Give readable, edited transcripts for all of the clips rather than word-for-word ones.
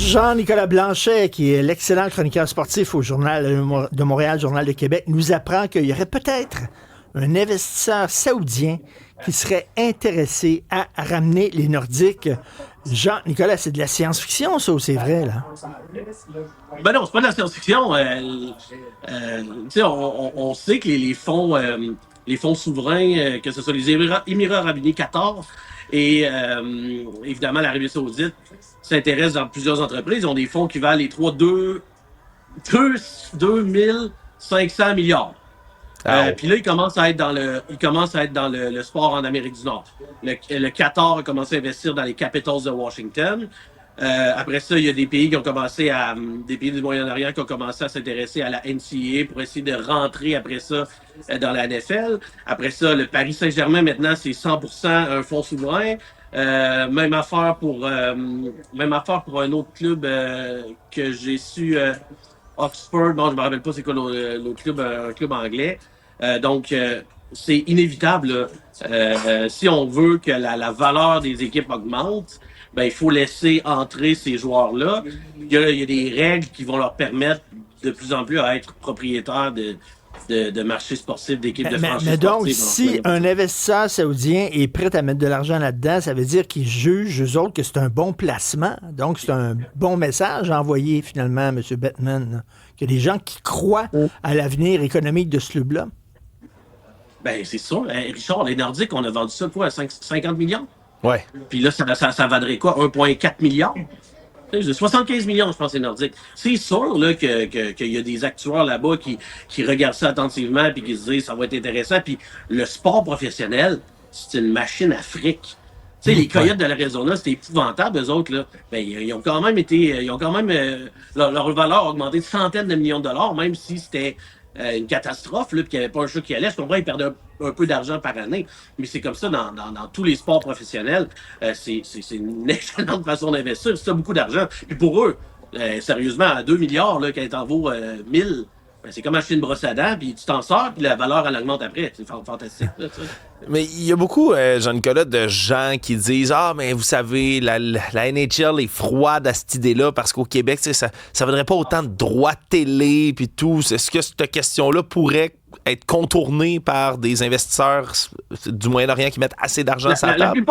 Jean-Nicolas Blanchet, qui est l'excellent chroniqueur sportif au Journal de Montréal, Journal de Québec, nous apprend qu'il y aurait peut-être un investisseur saoudien qui serait intéressé à ramener les Nordiques. Jean-Nicolas, c'est de la science-fiction, ça, ou c'est vrai, là? Ben non, c'est pas de la science-fiction. On sait que les fonds souverains, que ce soit les Émirats Arabes Unis, Qatar et évidemment l'Arabie Saoudite, s'intéressent dans plusieurs entreprises. Ils ont des fonds qui valent les 2500 milliards. Puis là, il commence à être dans le sport en Amérique du Nord. Le Qatar a commencé à investir dans les Capitals de Washington. Après ça, il y a des pays des pays du Moyen-Orient qui ont commencé à s'intéresser à la NCAA pour essayer de rentrer après ça dans la NFL. Après ça, le Paris Saint-Germain, maintenant, c'est 100% un fonds souverain. Même affaire pour un autre club que j'ai su, Oxford. Bon, je me rappelle pas c'est quoi l'autre club, un club anglais. Donc, c'est inévitable. Si on veut que la valeur des équipes augmente, ben il faut laisser entrer ces joueurs-là. Il y a des règles qui vont leur permettre de plus en plus à être propriétaires de marchés sportifs, d'équipes de franchises Mais donc, sportives. si un investisseur saoudien est prêt à mettre de l'argent là-dedans, ça veut dire qu'ils jugent, eux autres, que c'est un bon placement. Donc, c'est un bon message à envoyer, finalement, à M. Bettman, là. Qu'il y a des gens qui croient à l'avenir économique de ce club-là. Ben, c'est sûr. Richard, les Nordiques, on a vendu ça quoi, à 50 millions? Ouais. Puis là, ça vaudrait quoi? 1,4 milliard? 75 millions, je pense, les Nordiques. C'est sûr là, qu'il y a des actuaires là-bas qui regardent ça attentivement puis qui se disent ça va être intéressant. Puis le sport professionnel, c'est une machine à fric. Tu sais, les Coyotes de l'Arizona, c'était épouvantable, eux autres, là. Ben, ils ont quand même leur valeur a augmenté de centaines de millions de dollars, même si c'était une catastrophe, là, puis qu'il n'y avait pas un chat qui allait. Je comprends, ils perdaient un peu d'argent par année, mais c'est comme ça dans tous les sports professionnels. C'est une excellente façon d'investir. C'est beaucoup d'argent. Puis pour eux, sérieusement, à 2 milliards, là, quand t'en vaut 1000, ben, c'est comme acheter une brosse à dents, puis tu t'en sors, puis la valeur, elle augmente après. C'est fantastique. Là, Mais il y a beaucoup, Jean-Nicolas, de gens qui disent « Ah, mais vous savez, la NHL est froide à cette idée-là parce qu'au Québec, ça vaudrait pas autant de droits télé puis tout. » Est-ce que cette question-là pourrait être contournée par des investisseurs du Moyen-Orient qui mettent assez d'argent sur la table?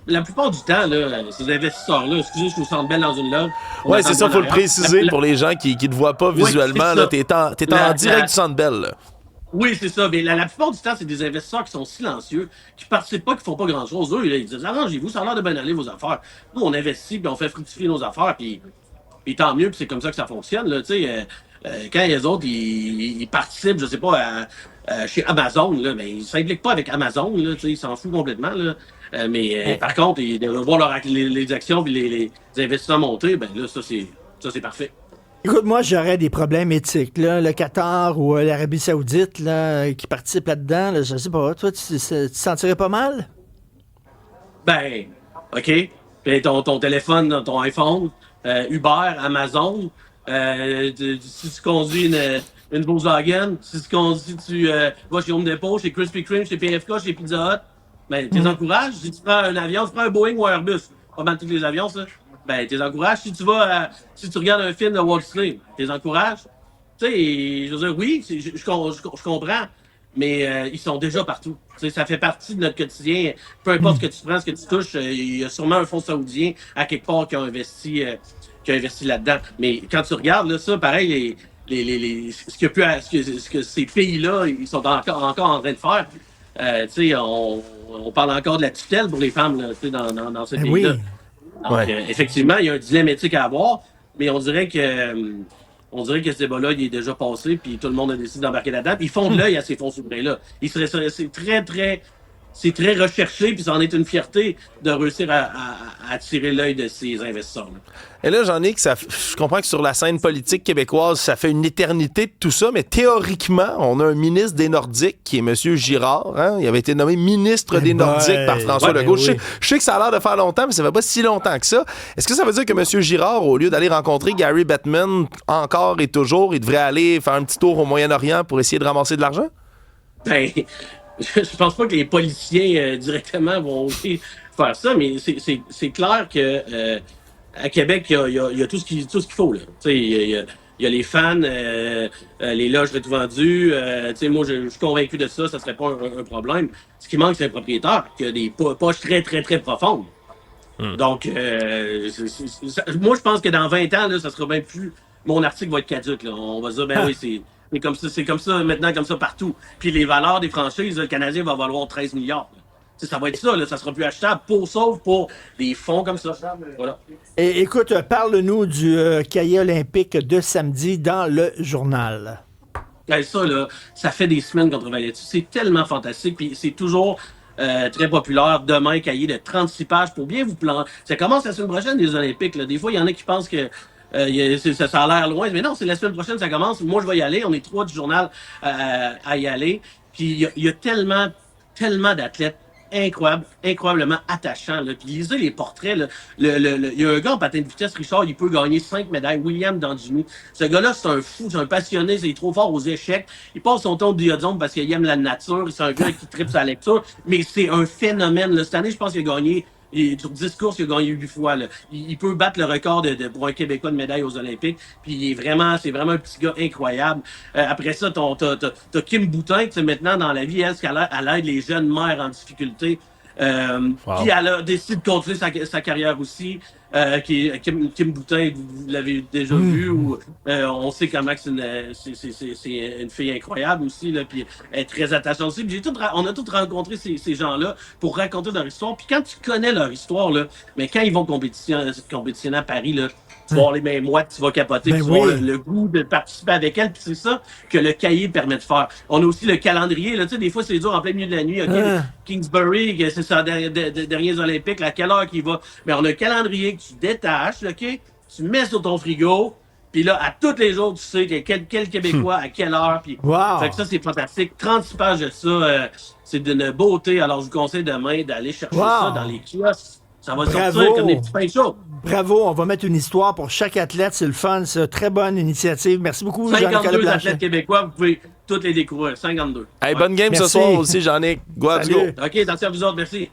La plupart du temps, là, ces investisseurs-là, excusez, je vous sens belle dans une loge. Oui, c'est ça, il faut le préciser pour les gens qui ne te voient pas visuellement. Oui, t'es en direct du Centre Bell. Là. Oui, c'est ça. Mais la plupart du temps, c'est des investisseurs qui sont silencieux, qui participent pas, qui font pas grand-chose. Eux, ils disent arrangez-vous, ça a l'air de bien aller vos affaires. Nous, on investit, puis on fait fructifier nos affaires, puis tant mieux, puis c'est comme ça que ça fonctionne. Là, quand les autres, ils participent, je sais pas, chez Amazon, là, mais ils s'impliquent pas avec Amazon, là, ils s'en foutent complètement. Là. Par contre, ils doivent voir les actions puis les investissements monter, ben là, ça c'est parfait. Écoute, moi, j'aurais des problèmes éthiques. Là. Le Qatar ou l'Arabie Saoudite là, qui participent là-dedans, là, je sais pas. Toi, tu te sentirais pas mal? Ben, OK. Puis ton téléphone, ton iPhone, Uber, Amazon, si tu conduis une Volkswagen, si tu vas chez Home Depot, chez Krispy Kreme, chez PFK, chez Pizza Hut, ben, tu les encourages. Si tu prends un avion, tu prends un Boeing ou un Airbus, pas mal tous les avions, ça. Ben, tu les encourages. Si tu regardes un film de Wall Street, tu les encourages. Tu sais, je veux dire, oui, je comprends, mais ils sont déjà partout. Tu sais, ça fait partie de notre quotidien. Peu importe ce que tu prends, ce que tu touches, il y a sûrement un fonds saoudien à quelque part qui a investi là-dedans. Mais quand tu regardes là, ça, pareil, ce que ces pays-là, ils sont encore en train de faire. Tu sais, on parle encore de la tutelle pour les femmes là, tu sais, dans ce pays-là. Oui. Donc, effectivement, il y a un dilemme éthique à avoir, mais on dirait que ce débat-là, il est déjà passé, puis tout le monde a décidé d'embarquer là-dedans. Puis ils font de l'œil à ces fonds souverains-là. C'est très recherché, puis ça en est une fierté de réussir à attirer l'œil de ces investisseurs-là. Et là, Jean-Nic, je comprends que sur la scène politique québécoise, ça fait une éternité de tout ça, mais théoriquement, on a un ministre des Nordiques qui est M. Girard. Hein? Il avait été nommé ministre des Nordiques par François Legault. Oui. Je sais que ça a l'air de faire longtemps, mais ça fait pas si longtemps que ça. Est-ce que ça veut dire que M. Girard, au lieu d'aller rencontrer Gary Bettman encore et toujours, il devrait aller faire un petit tour au Moyen-Orient pour essayer de ramasser de l'argent? Ben, je pense pas que les policiers directement vont oser faire ça, mais c'est clair que à Québec, il y a tout ce qu'il faut, là. Tu sais, il y a les fans, les loges tout vendues. Tu sais, moi, je suis convaincu de ça, ça serait pas un problème. Ce qui manque, c'est un propriétaire qui a des poches très, très, très profondes. Donc, moi, je pense que dans 20 ans, là, ça sera bien plus. Mon article va être caduque. Là. On va se dire, ben oui, c'est comme ça maintenant, comme ça partout. Puis les valeurs des franchises, le Canadien va valoir 13 milliards. Là. Ça va être ça, là, ça sera plus achetable, sauf pour des fonds comme ça. Voilà. Et écoute, parle-nous du cahier olympique de samedi dans le journal. Ça, là, ça fait des semaines qu'on travaille là-dessus. C'est tellement fantastique, puis c'est toujours très populaire. Demain, cahier de 36 pages pour bien vous planter. Ça commence la semaine prochaine, les Olympiques. Là. Des fois, il y en a qui pensent que ça a l'air loin, mais non, c'est la semaine prochaine, ça commence. Moi, je vais y aller. On est 3 du journal à y aller. Puis il y a tellement d'athlètes incroyablement attachants. Là. Puis lisez les portraits. Là. Il y a un gars en patin de vitesse, Richard, il peut gagner 5 médailles. William Dandini. Ce gars-là, c'est un fou, c'est un passionné, il est trop fort aux échecs. Il passe son temps au diodome parce qu'il aime la nature. C'est un gars qui tripe sa lecture. Mais c'est un phénomène. Là. Cette année, je pense qu'il a gagné. Sur 10 courses, il a gagné 8 fois. Là. Il peut battre le record pour un Québécois de médaille aux Olympiques. Puis c'est vraiment un petit gars incroyable. Après ça, t'as Kim Boutin, qui maintenant dans la vie, elle aide les jeunes mères en difficulté. Wow. Puis elle a décidé de continuer sa carrière aussi. Kim Boutin, vous l'avez déjà vu, ou on sait comment c'est une fille incroyable aussi, là, puis elle est très attachante aussi. Puis on a tous rencontré ces gens-là pour raconter leur histoire. Puis quand tu connais leur histoire, là, mais quand ils vont compétitionner à Paris, là, tu vas avoir les mêmes mois, tu vas capoter, Ben tu vas avoir oui. le goût de participer avec elle. Puis c'est ça que le cahier permet de faire. On a aussi le calendrier. Là, tu sais, des fois, c'est dur en plein milieu de la nuit. Okay, Kingsbury, c'est ça, derniers Olympiques, à quelle heure qu'il va. Mais on a un calendrier que tu détaches, OK? Tu mets sur ton frigo. Puis là, à tous les jours, tu sais quel Québécois, à quelle heure. Puis, Wow. fait que ça, c'est fantastique. 36 pages de ça, c'est d'une beauté. Alors, je vous conseille demain d'aller chercher ça dans les kiosques. Ça va sortir comme des petits pains chauds. Bravo, on va mettre une histoire pour chaque athlète, c'est le fun, c'est une très bonne initiative. Merci beaucoup, Jean-Nicolas 52 Blanchet. athlètes québécois, vous pouvez toutes les découvrir. 52. Hey, bonne game Merci. ce soir aussi, Jean-Nic. Go, let's go. Salut. OK, attention à vous autres, merci. Bye-bye.